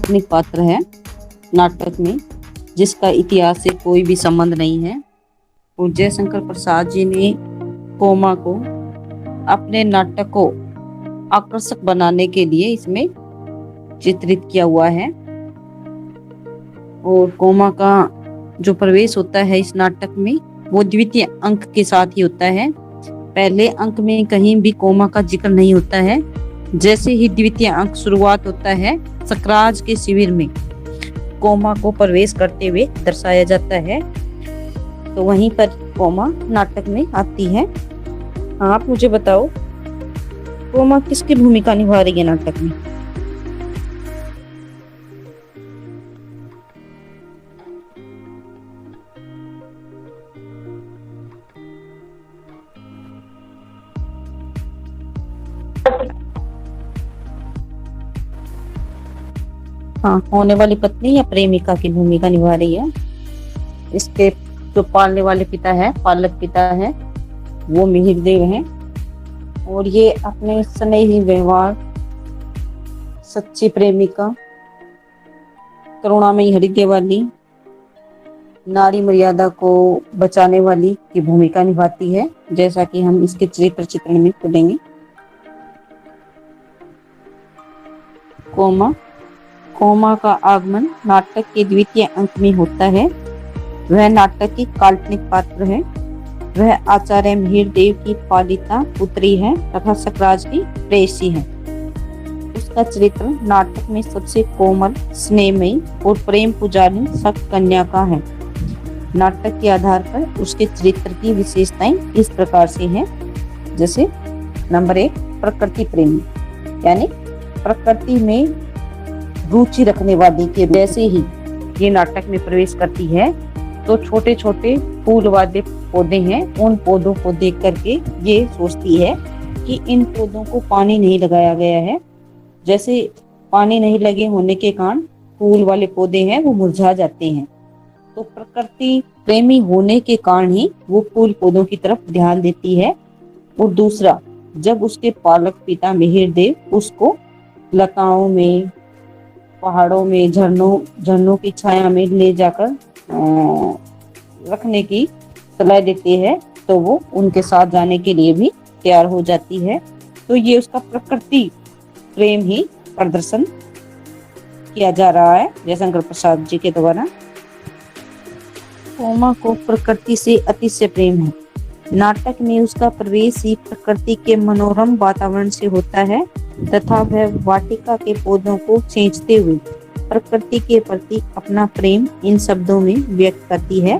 काल्पनिक पात्र है नाटक में, जिसका इतिहास से कोई भी संबंध नहीं है। और जयशंकर प्रसाद जी ने कोमा को अपने नाटक को आकर्षक बनाने के लिए इसमें चित्रित किया हुआ है। और कोमा का जो प्रवेश होता है इस नाटक में वो द्वितीय अंक के साथ ही होता है। पहले अंक में कहीं भी कोमा का जिक्र नहीं होता है। जैसे ही द्वितीय अंक शुरुआत होता है, सकराज के शिविर में कोमा को प्रवेश करते हुए दर्शाया जाता है, तो वहीं पर कोमा नाटक में आती है। आप मुझे बताओ, कोमा किसकी भूमिका निभा रही है नाटक में? हाँ, होने वाली पत्नी या प्रेमिका की भूमिका निभा रही है। इसके जो पालने वाले पिता है, पालक पिता है, वो मिहिर देव हैं। और ये अपने स्नेही व्यवहार, सच्ची प्रेमिका, करुणामयी हृदय वाली, नारी मर्यादा को बचाने वाली की भूमिका निभाती है, जैसा कि हम इसके चरित्र चित्रण में पढ़ेंगे। कोमा का आगमन नाटक के द्वितीय अंक में होता है। वह नाटक की काल्पनिक पात्र है। वह आचार्य मिहिर देव की पालिता पुत्री है तथा सकराज की प्रेयसी है। उसका चरित्र नाटक में सबसे कोमल, स्नेहमयी और प्रेम पुजारी सख्त कन्या का है। नाटक के आधार पर उसके चरित्र की विशेषताएं इस प्रकार से हैं। जैसे नंबर 1, प्रकृति प्रेमी, यानी प्रकृति में रुचि रखने वाली के जैसे ही ये नाटक में प्रवेश करती है तो छोटे छोटे फूल वाले पौधे हैं, उन पौधों को देख करके ये सोचती है कि इन पौधों को पानी नहीं लगाया गया है। जैसे पानी नहीं लगे होने के कारण फूल वाले पौधे हैं वो मुरझा जाते हैं, तो प्रकृति प्रेमी होने के कारण ही वो फूल पौधों की तरफ ध्यान देती है। और दूसरा, जब उसके पालक पिता मिहिर देव उसको लताओं में, पहाड़ों में, झरनों की छाया में ले जाकर रखने की सलाह देते हैं, तो वो उनके साथ जाने के लिए भी तैयार हो जाती है। तो ये उसका प्रकृति प्रेम ही प्रदर्शन किया जा रहा है जयशंकर प्रसाद जी के द्वारा। कोमा को प्रकृति से अतिशय प्रेम है। नाटक में उसका प्रवेश ही प्रकृति के मनोरम वातावरण से होता है तथा वह वाटिका के पौधों को सींचते हुए प्रकृति के प्रति अपना प्रेम इन शब्दों में व्यक्त करती है।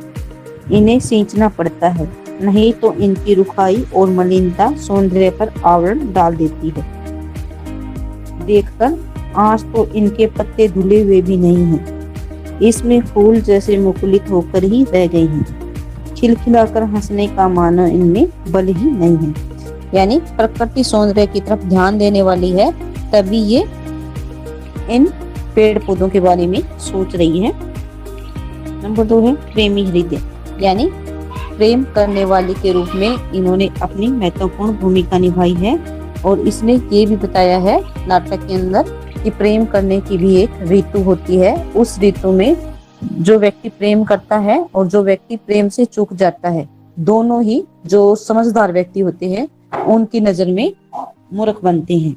इन्हें सींचना पड़ता है, नहीं तो इनकी रुखाई और मलिनता सौंदर्य पर आवरण डाल देती है। देखकर आज तो इनके पत्ते धुले हुए भी नहीं हैं। इसमें फूल जैसे मुकुलित होकर ही रह गए हैं। खिलखिलाकर हंसने का मानो इनमें बल ही नहीं है। यानी प्रकृति सौंदर्य की तरफ ध्यान देने वाली है, तभी ये इन पेड़ पौधों के बारे में सोच रही है। नंबर 2 है प्रेमी हृदय, यानी प्रेम करने वाली के रूप में इन्होंने अपनी महत्वपूर्ण भूमिका निभाई है। और इसने ये भी बताया है नाटक के अंदर कि प्रेम करने की भी एक ऋतु होती है। उस ऋतु में जो व्यक्ति प्रेम करता है और जो व्यक्ति प्रेम से चूक जाता है, दोनों ही जो समझदार व्यक्ति होते हैं उनकी नजर में मूर्ख बनते हैं।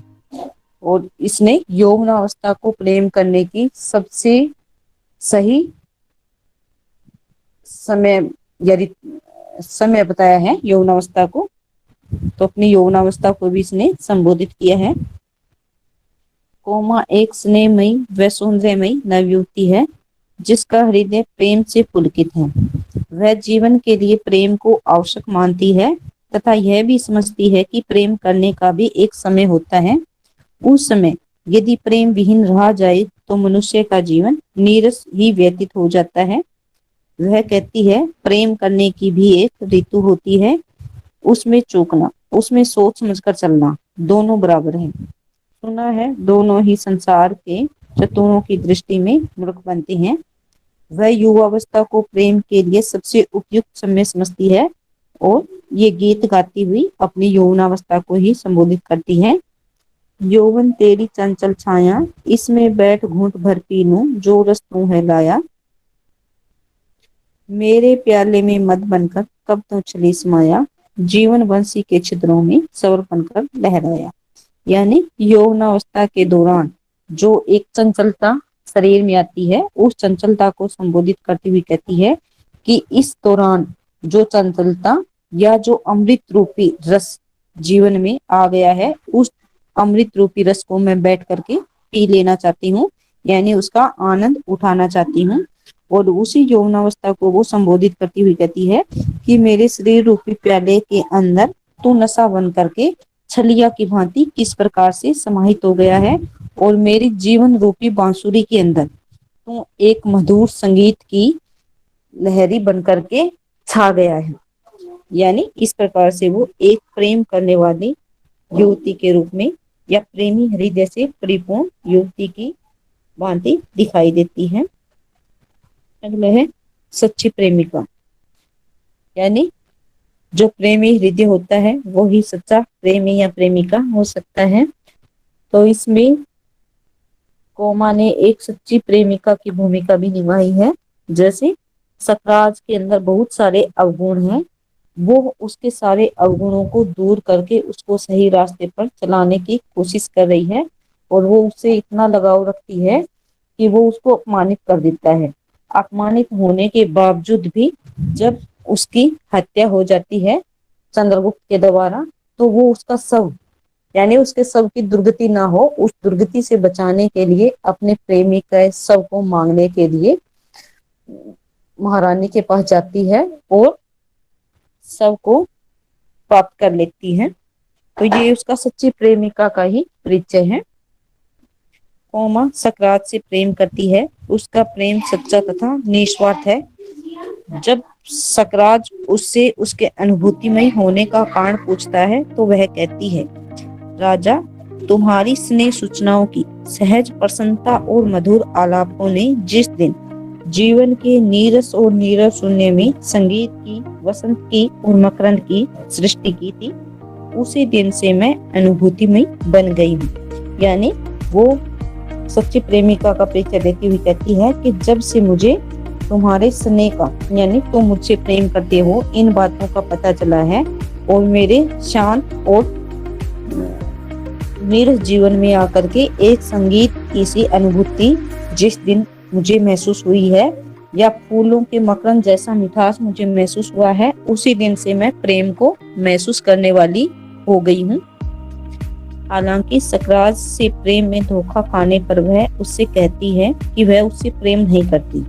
और इसने यौवनावस्था को प्रेम करने की सबसे सही समय बताया है यौवनावस्था को। तो अपनी यौवनावस्था को भी इसने संबोधित किया है। कोमा एक स्नेहमयी व सौंदर्यमयी नवयुवती है जिसका हृदय प्रेम से पुलकित है। वह जीवन के लिए प्रेम को आवश्यक मानती है तथा यह भी समझती है कि प्रेम करने का भी एक समय होता है। उस समय यदि प्रेम विहीन रहा जाए तो मनुष्य का जीवन नीरस ही व्यतीत हो जाता है। वह कहती है प्रेम करने की भी एक ऋतु होती है, उसमें चूकना, उसमें सोच समझकर चलना दोनों बराबर है। सुना है दोनों ही संसार के चतुरों की दृष्टि में मूर्ख बनते हैं। वह युवावस्था को प्रेम के लिए सबसे उपयुक्त समय समझती है और ये गीत गाती हुई अपनी यौवनावस्था को ही संबोधित करती है। यौवन तेरी चंचल छाया, इसमें बैठ घूंट भर पी लूं जो रस तू है लाया। मेरे प्याले में मद बनकर कब तो चली समाया, जीवन बंसी के छिद्रों में स्वर बनकर लहराया। यानी यौवनावस्था के दौरान जो एक चंचलता शरीर में आती है, उस चंचलता को संबोधित करती हुई कहती है कि इस दौरान जो चंचलता या जो अमृत रूपी रस जीवन में आ गया है, उस अमृत रूपी रस को मैं बैठ करके पी लेना चाहती हूँ, यानी उसका आनंद उठाना चाहती हूँ। और उसी यौवनावस्था को वो संबोधित करती हुई कहती है कि मेरे शरीर रूपी प्याले के अंदर तू नशा बन करके छलिया की भांति किस प्रकार से समाहित हो गया है, और मेरी जीवन रूपी बांसुरी के अंदर तू एक मधुर संगीत की लहरी बन करके छा गया है। यानी इस प्रकार से वो एक प्रेम करने वाली युवती के रूप में या प्रेमी हृदय से परिपूर्ण युवती की भांति दिखाई देती है। अगला है सच्ची प्रेमिका, यानी जो प्रेमी हृदय होता है वो ही सच्चा प्रेमी या प्रेमिका हो सकता है। तो इसमें कोमा ने एक सच्ची प्रेमिका की भूमिका भी निभाई है। जैसे सकराज के अंदर बहुत सारे अवगुण हैं, वो उसके सारे अवगुणों को दूर करके उसको सही रास्ते पर चलाने की कोशिश कर रही है, और वो उससे इतना लगाव रखती है कि वो उसको अपमानित कर देता है। अपमानित होने के बावजूद भी जब उसकी हत्या हो जाती है चंद्रगुप्त के द्वारा, तो वो उसका शव, यानी उसके शव की दुर्गति ना हो, उस दुर्गति से बचाने के लिए अपने प्रेमी के शव को मांगने के लिए महारानी के पास जाती है और शव को प्राप्त कर लेती है। तो ये उसका सच्ची प्रेमिका का ही परिचय है। कोमा सकरात से प्रेम करती है, उसका प्रेम सच्चा तथा निस्वार्थ है। जब सकराज उससे उसके अनुभूतिमय होने का कारण पूछता है तो वह कहती है, राजा, तुम्हारी स्नेह सूचनाओं की सहज प्रसन्नता और मधुर आलापों ने जिस दिन जीवन के नीरस और नीरव शून्य में संगीत की, वसंत की और मकरंद की सृष्टि की थी, उसी दिन से मैं अनुभूतिमय बन गई हूँ। यानी वो सच्ची प्रेमिका का परिचय देती हुई कहती है कि जब से मुझे तुम्हारे स्नेह का, यानी तुम मुझसे प्रेम करते हो, इन बातों का पता चला है, और मेरे शांत और नीरस जीवन में आकर के एक संगीत की सी अनुभूति जिस दिन मुझे महसूस हुई है, या फूलों के मकरंद जैसा मिठास मुझे महसूस हुआ है, उसी दिन से मैं प्रेम को महसूस करने वाली हो गई हूँ। हालांकि सकराज से प्रेम में धोखा खाने पर वह उससे कहती है कि वह उससे प्रेम नहीं करती,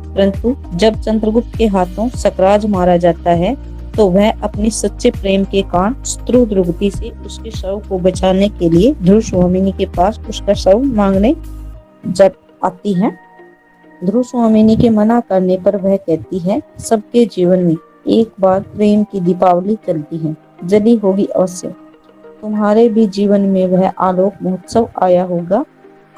परंतु जब चंद्रगुप्त के हाथों सकराज मारा जाता है तो वह अपने सच्चे प्रेम के कारण शत्रु द्रुपदी से उसके शव को बचाने के लिए ध्रुव स्वामिनी के पास उसका शव मांगने आती है। ध्रुव स्वामिनी के मना करने पर वह कहती है, सबके जीवन में एक बार प्रेम की दीपावली चलती है, जली होगी अवश्य। तुम्हारे भी जीवन में वह आलोक महोत्सव आया होगा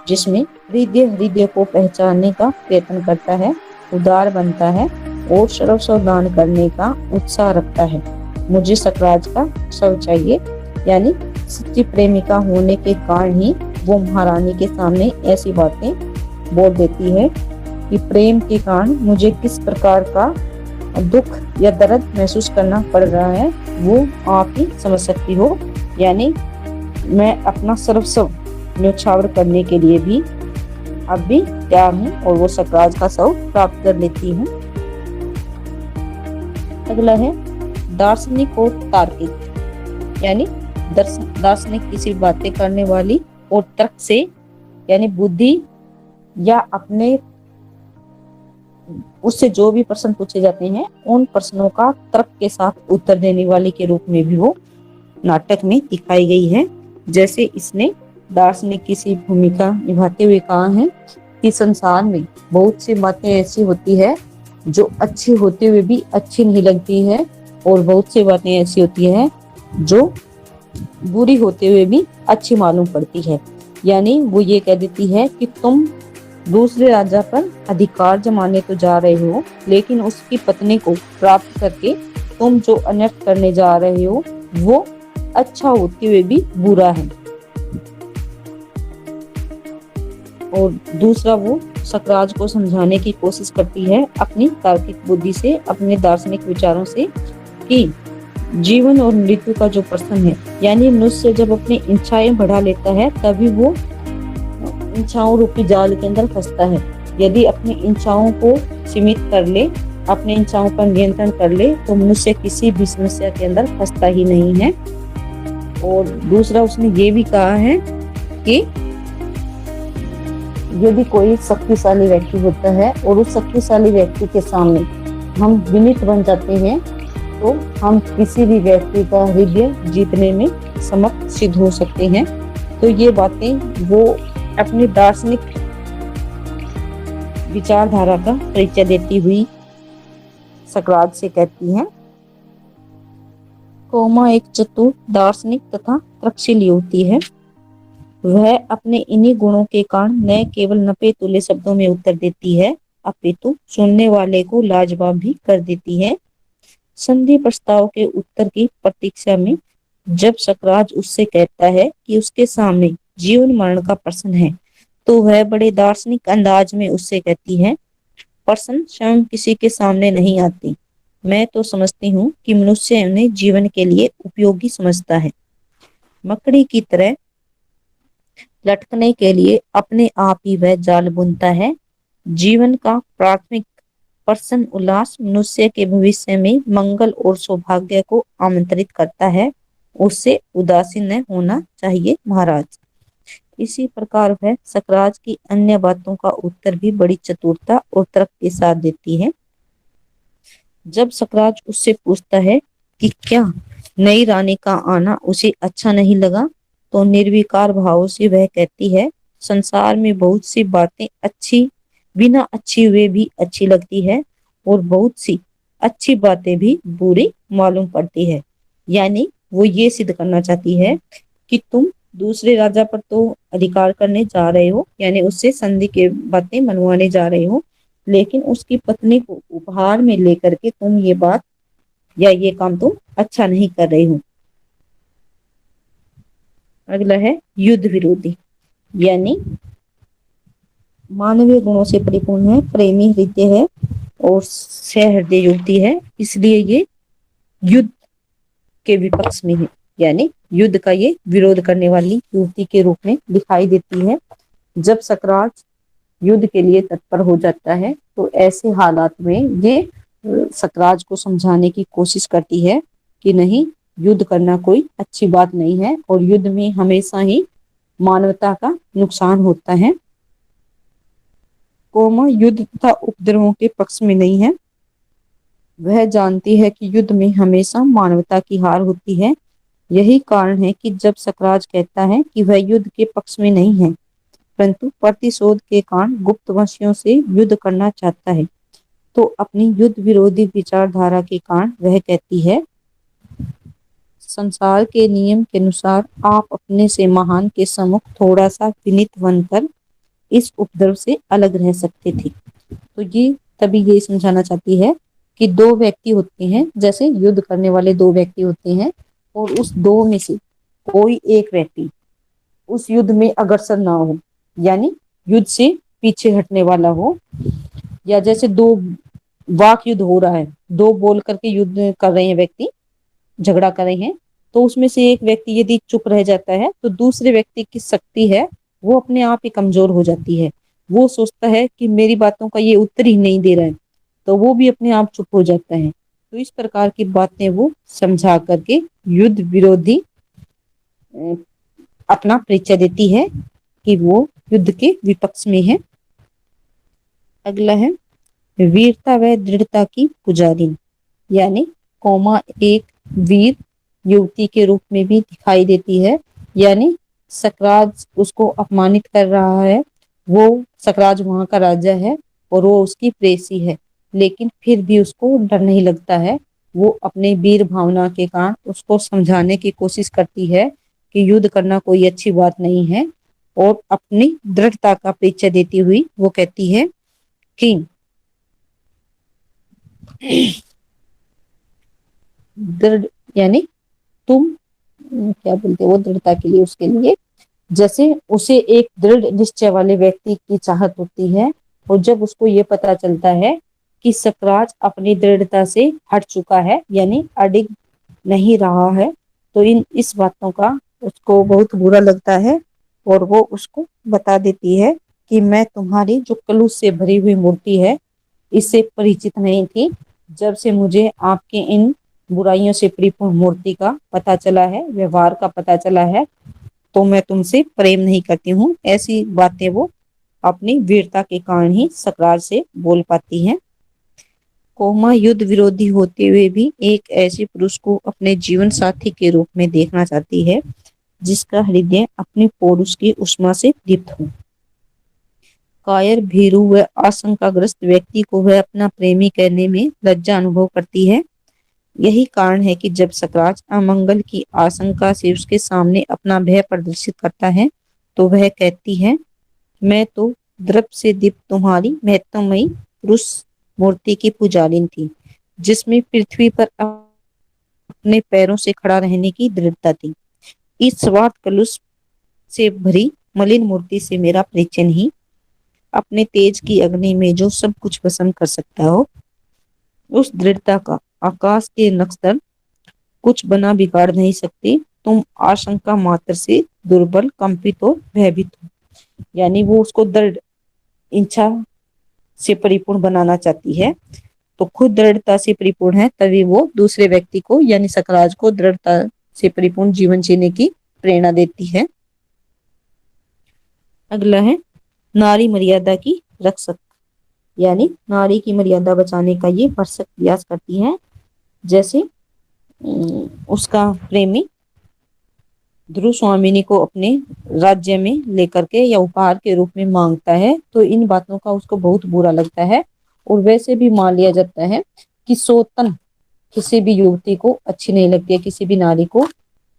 जिसमें हृदय हृदय को पहचानने का प्रयत्न करता है, उदार बनता है और सर्वस्व दान करने का उत्साह रखता है। मुझे सकराज का शव चाहिए। यानी सच्ची प्रेमिका होने के कारण ही वो महारानी के सामने ऐसी बातें बोल देती है कि प्रेम के कारण मुझे किस प्रकार का दुख या दर्द महसूस करना पड़ रहा है, वो आप ही समझ सकती हो। यानी मैं अपना सर्वस्व न्यौछावर करने के लिए भी अब भी तैयार हूँ, और वो सकराज का शव प्राप्त कर लेती हूँ। अगला है दार्शनिक और तार्किक, यानी दार्शनिक किसी बातें करने वाली, और तर्क से यानी बुद्धि या अपने उससे जो भी प्रश्न पूछे जाते हैं उन प्रश्नों का तर्क के साथ उत्तर देने वाली के रूप में भी वो नाटक में दिखाई गई है। जैसे इसने दार्शनिक की सी भूमिका निभाते हुए कहा है कि संसार में बहुत सी बातें ऐसी होती है जो अच्छी होते हुए भी अच्छी नहीं लगती है, और बहुत सी बातें ऐसी होती है जो बुरी होते हुए भी अच्छी मालूम पड़ती है। यानी वो ये कह देती है कि तुम दूसरे राजा पर अधिकार जमाने तो जा रहे हो, लेकिन उसकी पत्नी को प्राप्त करके तुम जो अनर्थ करने जा रहे हो वो अच्छा होते हुए भी बुरा है। और दूसरा वो सकराज को समझाने की कोशिश करती है अपनी तार्किक बुद्धि से, अपने दार्शनिक विचारों से, कि जीवन और मृत्यु का जो प्रश्न है, यानी मनुष्य जब अपनी इच्छाएं बढ़ा लेता है तभी वो इच्छाओं रूपी जाल के अंदर फंसता है। यदि अपनी इच्छाओं को सीमित कर ले, अपनी इच्छाओं पर नियंत्रण कर ले, तो मनुष्य किसी भी समस्या के अंदर फंसता ही नहीं है। और दूसरा उसने ये भी कहा है कि यदि कोई शक्तिशाली व्यक्ति होता है और उस शक्तिशाली व्यक्ति के सामने हम विनीत बन जाते हैं तो हम किसी भी व्यक्ति का हृदय जीतने में समर्थ सिद्ध हो सकते हैं। तो ये बातें वो अपनी दार्शनिक विचारधारा का परिचय देती हुई सकरात से कहती हैं। कोमा एक चतुर दार्शनिक तथा तर्कशील युवती है। वह अपने इन्हीं गुणों के कारण न केवल नपे तुले शब्दों में उत्तर देती है, अपितु सुनने वाले को लाजवाब भी कर देती है। संधि प्रस्ताव के उत्तर की प्रतीक्षा में जब सकराज उससे कहता है कि उसके सामने जीवन मरण का प्रश्न है, तो वह बड़े दार्शनिक अंदाज में उससे कहती है, प्रश्न स्वयं किसी के सामने नहीं आती। मैं तो समझती हूँ कि मनुष्य उन्हें जीवन के लिए उपयोगी समझता है। मकड़ी की तरह लटकने के लिए अपने आप ही वह जाल बुनता है। जीवन का प्राथमिक प्रसन्न उल्लास मनुष्य के भविष्य में मंगल और सौभाग्य को आमंत्रित करता है। उससे उदासीन न होना चाहिए महाराज। इसी प्रकार वह सकराज की अन्य बातों का उत्तर भी बड़ी चतुरता और तर्क के साथ देती है। जब सकराज उससे पूछता है कि क्या नई रानी का आना उसे अच्छा नहीं लगा, तो निर्विकार भाव से वह कहती है, संसार में बहुत सी बातें अच्छी बिना अच्छी हुए भी अच्छी लगती है और बहुत सी अच्छी बातें भी बुरी मालूम पड़ती है। यानी वो ये सिद्ध करना चाहती है कि तुम दूसरे राजा पर तो अधिकार करने जा रहे हो, यानी उससे संधि के बातें मनवाने जा रहे हो, लेकिन उसकी पत्नी को उपहार में लेकर के तुम ये बात या ये काम तुम अच्छा नहीं कर रहे हो। अगला है युद्ध विरोधी, यानी मानवीय गुणों से परिपूर्ण है, प्रेमी हृदय है और सहृदय युवती है, इसलिए ये युद्ध के विपक्ष में है, यानी युद्ध का ये विरोध करने वाली युवती के रूप में दिखाई देती है। जब सकराज युद्ध के लिए तत्पर हो जाता है तो ऐसे हालात में ये सकराज को समझाने की कोशिश करती है कि नहीं, युद्ध करना कोई अच्छी बात नहीं है और युद्ध में हमेशा ही मानवता का नुकसान होता है। कोमा युद्ध तथा उपद्रवों के पक्ष में नहीं है। वह जानती है कि युद्ध में हमेशा मानवता की हार होती है। यही कारण है कि जब सकराज कहता है कि वह युद्ध के पक्ष में नहीं है, परंतु प्रतिशोध के कारण गुप्तवंशियों से युद्ध करना चाहता है, तो अपनी युद्ध विरोधी विचारधारा के कारण वह कहती है, संसार के नियम के अनुसार आप अपने से महान के सम्मुख थोड़ा सा विनीत बनकर इस उपद्रव से अलग रह सकते थे। तो ये तभी ये समझाना चाहती है कि दो व्यक्ति होते हैं, जैसे युद्ध करने वाले दो व्यक्ति होते हैं, और उस दो में से कोई एक व्यक्ति उस युद्ध में अग्रसर ना हो, यानी युद्ध से पीछे हटने वाला हो, या जैसे दो वाक युद्ध हो रहा है, दो बोल करके युद्ध कर रहे हैं, व्यक्ति झगड़ा कर रहे हैं, तो उसमें से एक व्यक्ति यदि चुप रह जाता है तो दूसरे व्यक्ति की शक्ति है वो अपने आप ही कमजोर हो जाती है। वो सोचता है कि मेरी बातों का ये उत्तर ही नहीं दे रहा है, तो वो भी अपने आप चुप हो जाता है। तो इस प्रकार की बातें वो समझा करके युद्ध विरोधी अपना परिचय देती है कि वो युद्ध के विपक्ष में है। अगला है वीरता व दृढ़ता की पुजारी, यानी कोमा एक वीर युवती के रूप में भी दिखाई देती है। यानी सकराज उसको अपमानित कर रहा है, वो सकराज वहां का राजा है और वो उसकी प्रेसी है, लेकिन फिर भी उसको डर नहीं लगता है। वो अपने वीर भावना के कारण उसको समझाने की कोशिश करती है कि युद्ध करना कोई अच्छी बात नहीं है, और अपनी दृढ़ता का परिचय देती हुई वो कहती है कि दृढ़, यानी तुम क्या बोलते हो, दृढ़ता के लिए उसके लिए जैसे उसे एक दृढ़ निश्चय वाले व्यक्ति की चाहत होती है, और जब उसको ये पता चलता है कि सकराज अपनी दृढ़ता से हट चुका है, यानी अडिग नहीं रहा है, तो इन इस बातों का उसको बहुत बुरा लगता है, और वो उसको बता देती है कि मैं तुम्हारी जो कलुष से भरी हुई मूर्ति है इससे परिचित नहीं थी। जब से मुझे आपके इन बुराइयों से परिपूर्ण मूर्ति का पता चला है, व्यवहार का पता चला है, तो मैं तुमसे प्रेम नहीं करती हूँ। ऐसी बातें वो अपनी वीरता के कारण ही सकराज से बोल पाती है। कोमा युद्ध विरोधी होते हुए भी एक ऐसे पुरुष को अपने जीवन साथी के रूप में देखना चाहती है जिसका हृदय अपने पौरुष की उष्मा से दीप्त हो। कायर, भीरू व आशंकाग्रस्त व्यक्ति को वह अपना प्रेमी कहने में लज्जा अनुभव करती है। यही कारण है कि जब सकराज अमंगल की आशंका से उसके सामने अपना भय प्रदर्शित करता है, तो वह कहती है, मैं तो द्रव से दीप्त तुम्हारी महत्वमयी पुरुष मूर्ति की पुजारिन थी, जिसमें पृथ्वी पर अपने पैरों से खड़ा रहने की दृढ़ता थी। इस स्वार्थ कलुष से भरी मलिन मूर्ति से मेरा परिचय नहीं। अपने तेज की अग्नि में जो सब कुछ भस्म कर सकता हो, उस दृढ़ता का आकाश के नक्शर कुछ बना बिगाड़ नहीं सकती। तुम आशंका मात्र से दुर्बल, कंपित और भयभीत हो। यानी वो उसको दृढ़ इच्छा से परिपूर्ण बनाना चाहती है, तो खुद दृढ़ता से परिपूर्ण है, तभी वो दूसरे व्यक्ति को यानी सकराज को दृढ़ता से परिपूर्ण जीवन जीने की प्रेरणा देती है। अगला है नारी मर्यादा की रक्षक, यानी नारी की मर्यादा बचाने का ये भरसक प्रयास करती है। जैसे उसका प्रेमी ध्रुव स्वामिनी को अपने राज्य में लेकर के या उपहार के रूप में मांगता है, तो इन बातों का उसको बहुत बुरा लगता है। और वैसे भी मान लिया जाता है कि सौतन किसी भी युवती को अच्छी नहीं लगती है, किसी भी नारी को।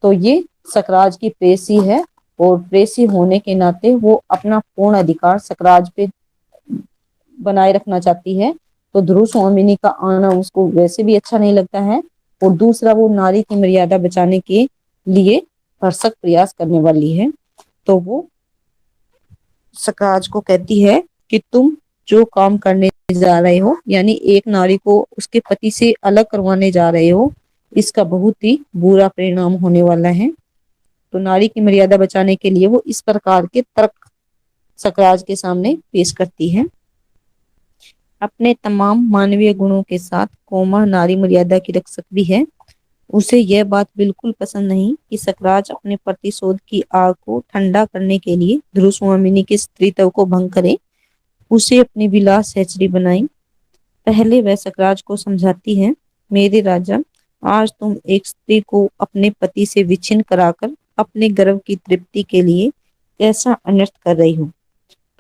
तो ये सकराज की प्रेसी है, और प्रेसी होने के नाते वो अपना पूर्ण अधिकार सकराज पे बनाए रखना चाहती है। तो ध्रुव स्वामिनी का आना उसको वैसे भी अच्छा नहीं लगता है, और दूसरा वो नारी की मर्यादा बचाने के लिए भरसक प्रयास करने वाली है। तो वो सकराज को कहती है कि तुम जो काम करने जा रहे हो, यानी एक नारी को उसके पति से अलग करवाने जा रहे हो, इसका बहुत ही बुरा परिणाम होने वाला है। तो नारी की मर्यादा बचाने के लिए वो इस प्रकार के तर्क सकराज के सामने पेश करती है। अपने तमाम मानवीय गुणों के साथ कोमा नारी मर्यादा की रक्षक भी है। उसे यह बात बिल्कुल पसंद नहीं कि सकराज अपने प्रतिशोध की आग को ठंडा करने के लिए ध्रुव स्वामिनी के स्त्रीत्व को भंग करे, उसे अपनी विलास सहचरी बनाई। पहले वह सकराज को समझाती है, मेरे राजा, आज तुम एक स्त्री को अपने पति से विच्छिन्न कराकर अपने गर्व की तृप्ति के लिए कैसा अनर्थ कर रही हो।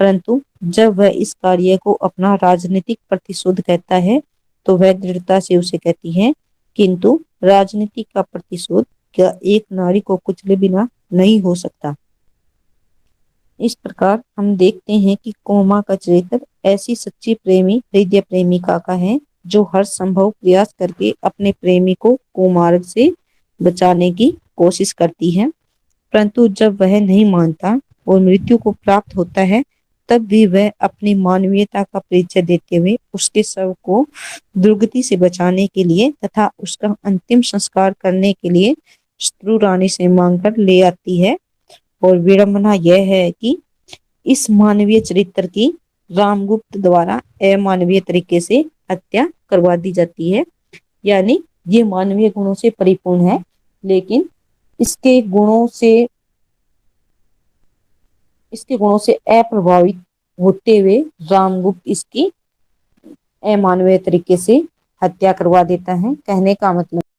परंतु जब वह इस कार्य को अपना राजनीतिक प्रतिशोध कहता है, तो वह दृढ़ता से उसे कहती है, किंतु राजनीति का प्रतिशोध क्या एक नारी को कुचले बिना नहीं हो सकता। इस प्रकार हम देखते हैं कि कोमा का चरित्र ऐसी सच्ची प्रेमी, हृदय प्रेमिका का है, जो हर संभव प्रयास करके अपने प्रेमी को कुमार्ग से बचाने की कोशिश करती है। परंतु जब वह नहीं मानता और मृत्यु को प्राप्त होता है, तब भी वह अपनी मानवीयता का परिचय देते हुए उसके शव को दुर्गति से बचाने के लिए तथा उसका अंतिम संस्कार करने के लिए शत्रु रानी से मांगकर ले आती है। और विडंबना यह है कि इस मानवीय चरित्र की रामगुप्त द्वारा अमानवीय तरीके से हत्या करवा दी जाती है। यानी ये मानवीय गुणों से परिपूर्ण है, लेकिन इसके गुणों से अप्रभावित होते हुए रामगुप्त इसकी अमानवीय तरीके से हत्या करवा देता है। कहने का मतलब